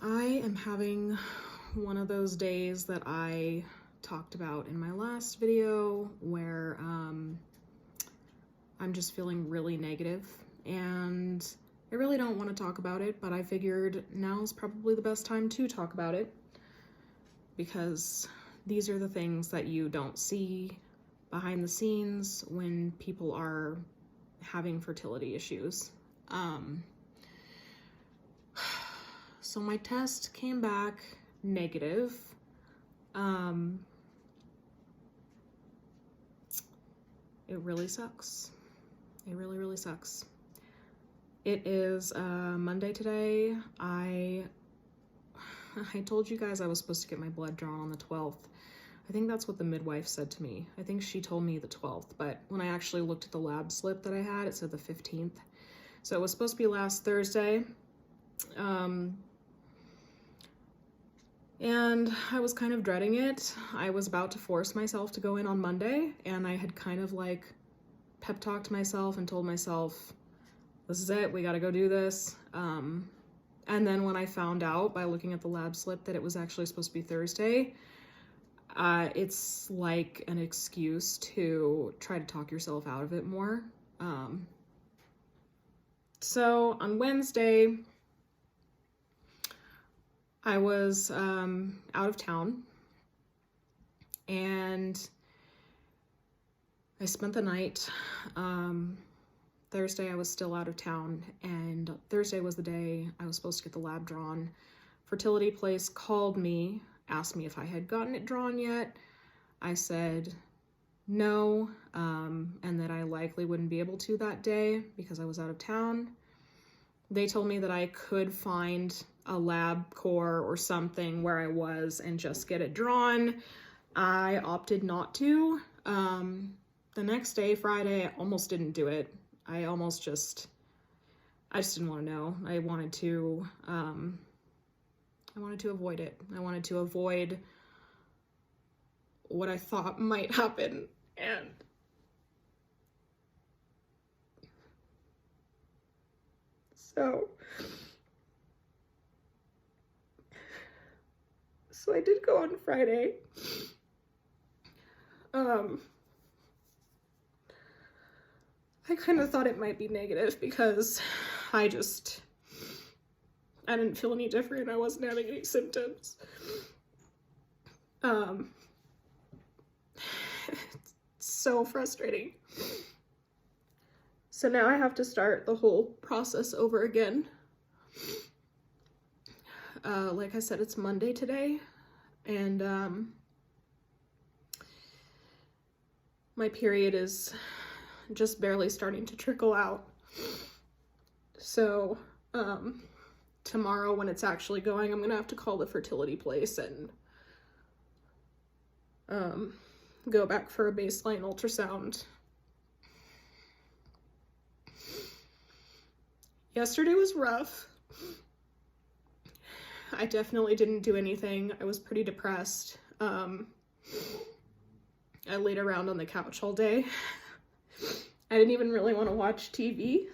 I am having one of those days that I talked about in my last video where I'm just feeling really negative, and I really don't want to talk about it, but I figured now's probably the best time to talk about it because these are the things that you don't see behind the scenes when people are having fertility issues. So my test came back negative. It really sucks. It really, really sucks. It is Monday today. I told you guys I was supposed to get my blood drawn on the 12th. I think that's what the midwife said to me. I think she told me the 12th, but when I actually looked at the lab slip that I had, it said the 15th. So it was supposed to be last Thursday. And I was kind of dreading it. I was about to force myself to go in on Monday, and I had kind of like pep talked myself and told myself, this is it, we gotta go do this. And then when I found out by looking at the lab slip that it was actually supposed to be Thursday, it's like an excuse to try to talk yourself out of it more. So on Wednesday, I was out of town, and I spent the night. Thursday I was still out of town, and Thursday was the day I was supposed to get the lab drawn. Fertility place called me, asked me if I had gotten it drawn yet. I said no, and that I likely wouldn't be able to that day because I was out of town. They told me that I could find a LabCorp or something where I was and just get it drawn. I opted not to. The next day, Friday, I almost didn't do it. I just didn't want to know. I wanted to avoid it. I wanted to avoid what I thought might happen, and so I did go on Friday. I kind of thought it might be negative because I didn't feel any different. I wasn't having any symptoms. It's so frustrating. So now I have to start the whole process over again. Like I said, it's Monday today, and my period is just barely starting to trickle out. So tomorrow when it's actually going, I'm gonna have to call the fertility place and go back for a baseline ultrasound. Yesterday was rough. I definitely didn't do anything. I was pretty depressed. I laid around on the couch all day. I didn't even really want to watch TV.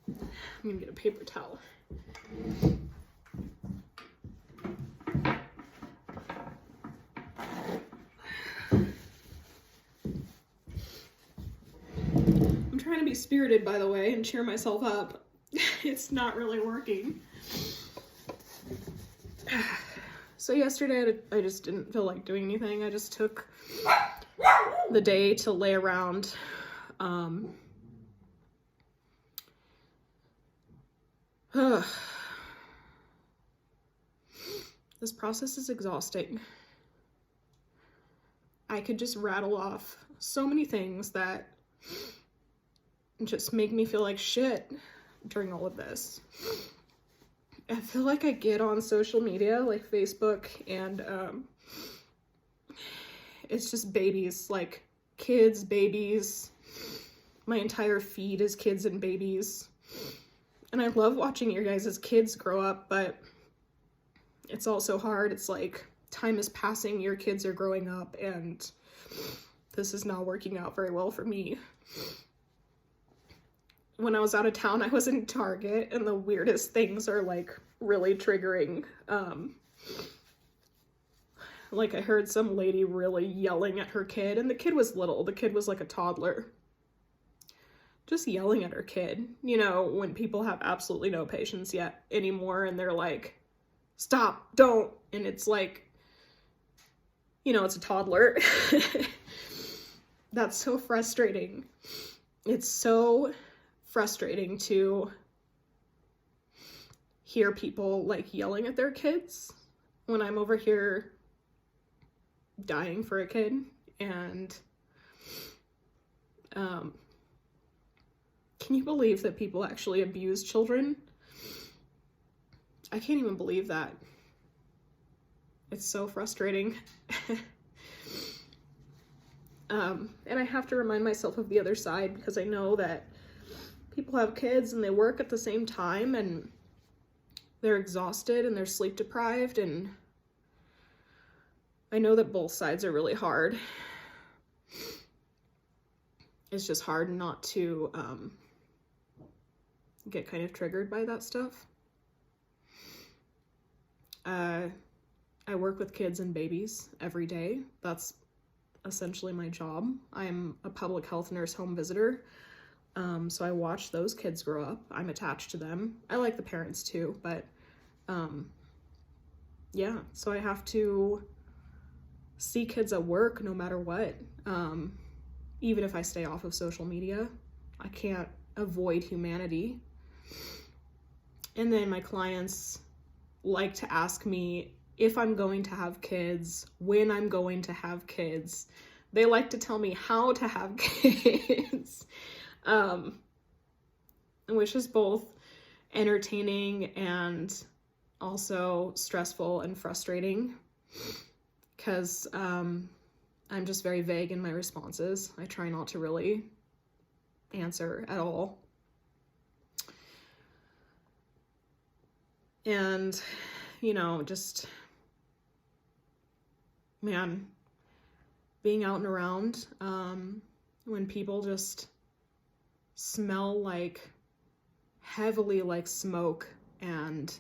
I'm gonna get a paper towel. I'm trying to be spirited, by the way, and cheer myself up. It's not really working. So yesterday I just didn't feel like doing anything. I just took the day to lay around. This process is exhausting. I could just rattle off so many things that just make me feel like shit during all of this. I feel like I get on social media like Facebook, and it's just babies, like kids, babies. My entire feed is kids and babies. And I love watching your guys' kids grow up, but it's also hard. It's like time is passing, your kids are growing up, and this is not working out very well for me. when I was out of town, I was in Target, and the weirdest things are like really triggering. Like I heard some lady really yelling at her kid, and the kid was little. The kid was like a toddler. Just yelling at her kid, you know, when people have absolutely no patience yet anymore, and they're like, stop, don't. And it's like, you know, it's a toddler. That's so frustrating. It's so frustrating to hear people like yelling at their kids when I'm over here dying for a kid. And can you believe that people actually abuse children? I can't even believe that. It's so frustrating. And I have to remind myself of the other side, because I know that people have kids and they work at the same time, and they're exhausted and they're sleep deprived, and I know that both sides are really hard. It's just hard not to get kind of triggered by that stuff. I work with kids and babies every day. That's essentially my job. I'm a public health nurse home visitor. So I watch those kids grow up. I'm attached to them. I like the parents too, but yeah, so I have to see kids at work no matter what. Even if I stay off of social media, I can't avoid humanity. And then my clients like to ask me if I'm going to have kids, when I'm going to have kids. They like to tell me how to have kids, which is both entertaining and also stressful and frustrating, because I'm just very vague in my responses. I try not to really answer at all. And, you know, just, man, being out and around, when people just smell like heavily like smoke, and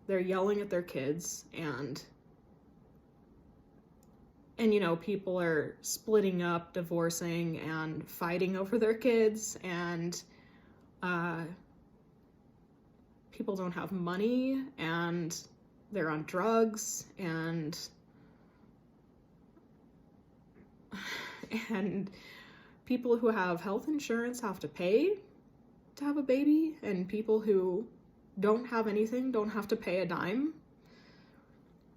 they're yelling at their kids, and you know, people are splitting up, divorcing, and fighting over their kids, and people don't have money, and they're on drugs, and people who have health insurance have to pay to have a baby, and people who don't have anything don't have to pay a dime.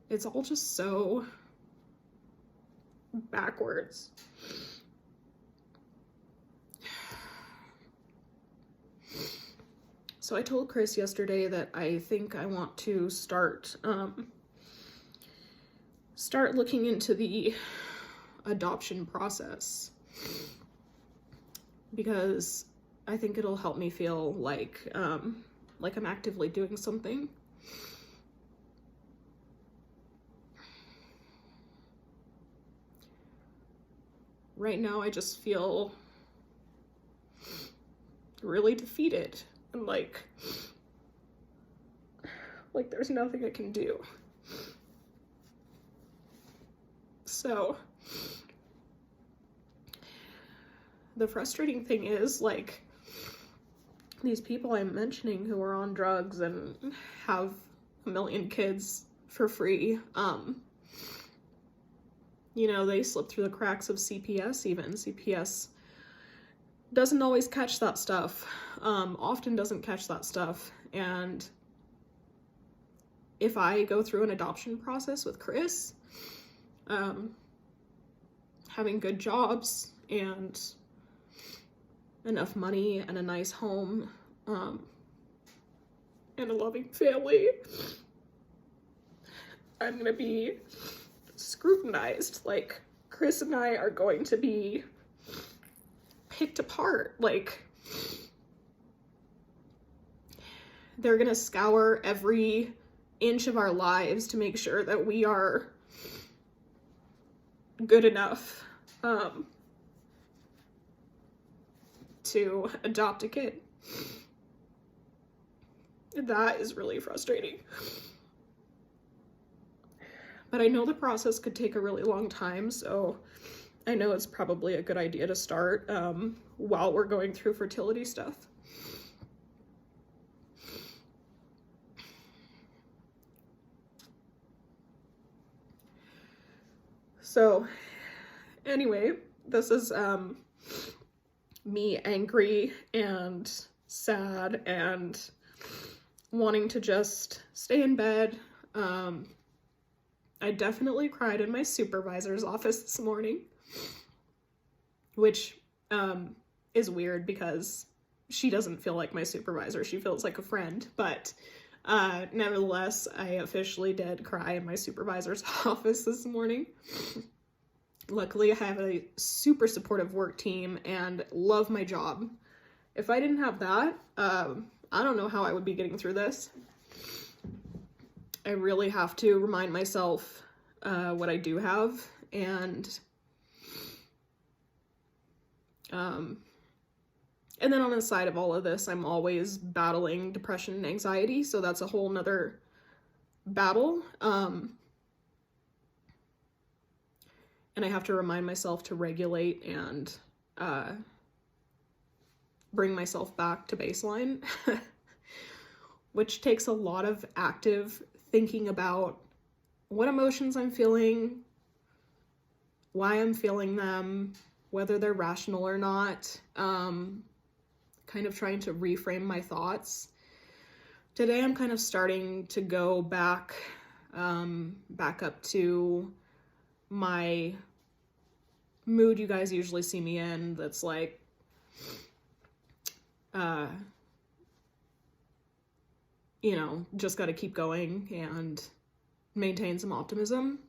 It's all just so backwards. So I told Chris yesterday that I think I want to start looking into the adoption process, because I think it'll help me feel like I'm actively doing something. Right now, I just feel really defeated, and like there's nothing I can do. So the frustrating thing is, like, these people I'm mentioning who are on drugs and have a million kids for free, you know, they slip through the cracks of CPS even. CPS doesn't always catch that stuff, often doesn't catch that stuff. And if I go through an adoption process with Chris, having good jobs and enough money and a nice home, and a loving family, I'm gonna be scrutinized. Like, Chris and I are going to be picked apart. Like, they're gonna scour every inch of our lives to make sure that we are good enough to adopt a kid. That is really frustrating. But I know the process could take a really long time, so I know it's probably a good idea to start while we're going through fertility stuff. So anyway, this is me angry and sad and wanting to just stay in bed. I definitely cried in my supervisor's office this morning, which is weird because she doesn't feel like my supervisor. She feels like a friend, but nevertheless, I officially did cry in my supervisor's office this morning. Luckily, I have a super supportive work team and love my job. If I didn't have that, I don't know how I would be getting through this. I really have to remind myself what I do have, and then on the side of all of this, I'm always battling depression and anxiety, so that's a whole nother battle. And I have to remind myself to regulate and bring myself back to baseline, which takes a lot of active thinking about what emotions I'm feeling, why I'm feeling them, whether they're rational or not, kind of trying to reframe my thoughts. Today I'm kind of starting to go back up to my mood you guys usually see me in, that's like you know, just got to keep going and maintain some optimism.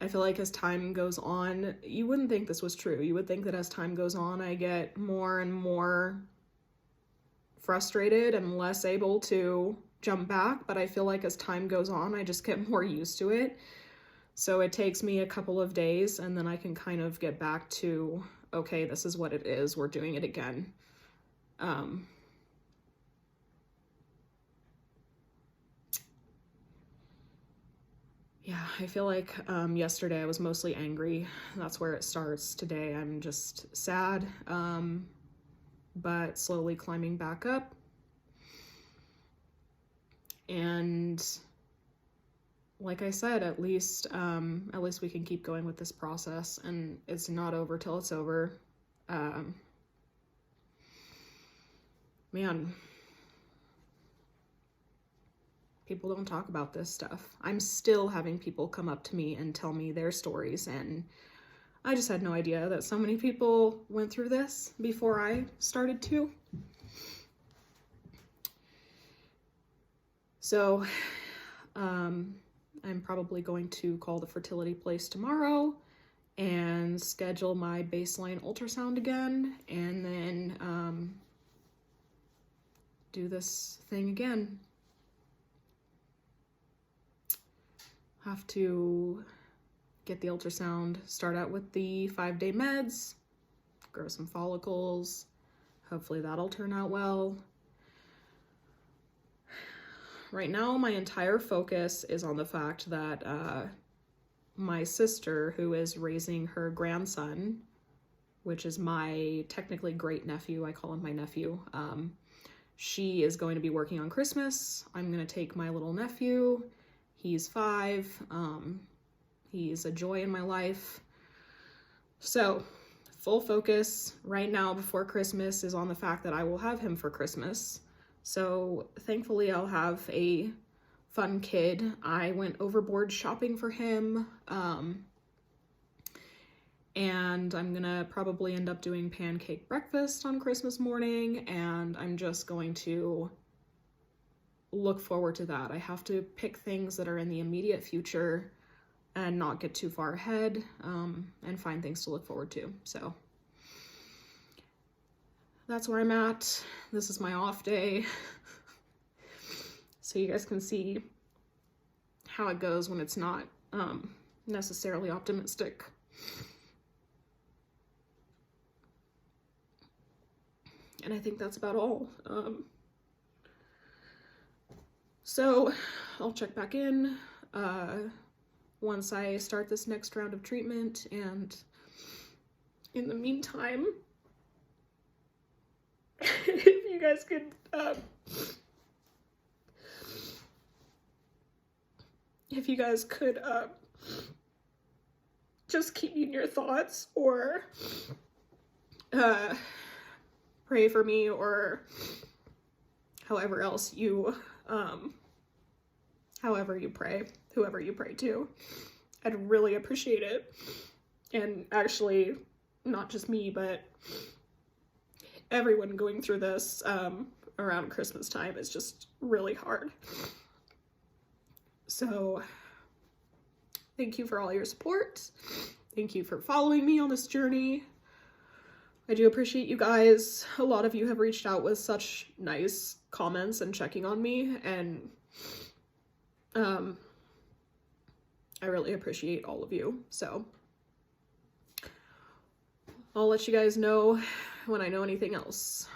I feel like as time goes on, you wouldn't think this was true. You would think that as time goes on, I get more and more frustrated and less able to jump back, but I feel like as time goes on, I just get more used to it. So it takes me a couple of days, and then I can kind of get back to, okay, this is what it is, we're doing it again. Yeah, I feel like yesterday I was mostly angry. That's where it starts. Today I'm just sad, but slowly climbing back up. And like I said, at least we can keep going with this process, and it's not over till it's over. Man, people don't talk about this stuff. I'm still having people come up to me and tell me their stories, and I just had no idea that so many people went through this before I started to. So, I'm probably going to call the fertility place tomorrow and schedule my baseline ultrasound again, and then do this thing again. Have to get the ultrasound, start out with the 5-day meds, grow some follicles. Hopefully that'll turn out well. Right now, my entire focus is on the fact that my sister, who is raising her grandson, which is my technically great nephew, I call him my nephew, she is going to be working on Christmas. I'm going to take my little nephew. He's 5. He's a joy in my life. So, full focus right now before Christmas is on the fact that I will have him for Christmas. So thankfully I'll have a fun kid. I went overboard shopping for him, and I'm gonna probably end up doing pancake breakfast on Christmas morning, and I'm just going to look forward to that. I have to pick things that are in the immediate future and not get too far ahead, and find things to look forward to. So that's where I'm at. This is my off day. So you guys can see how it goes when it's not necessarily optimistic. And I think that's about all. So I'll check back in once I start this next round of treatment, and in the meantime, if you guys could just keep me in your thoughts, or pray for me, or however else you however you pray, whoever you pray to, I'd really appreciate it. And actually, not just me, but everyone going through this around Christmas time is just really hard. So thank you for all your support. Thank you for following me on this journey. I do appreciate you guys. A lot of you have reached out with such nice comments and checking on me, and I really appreciate all of you. So I'll let you guys know when I know anything else.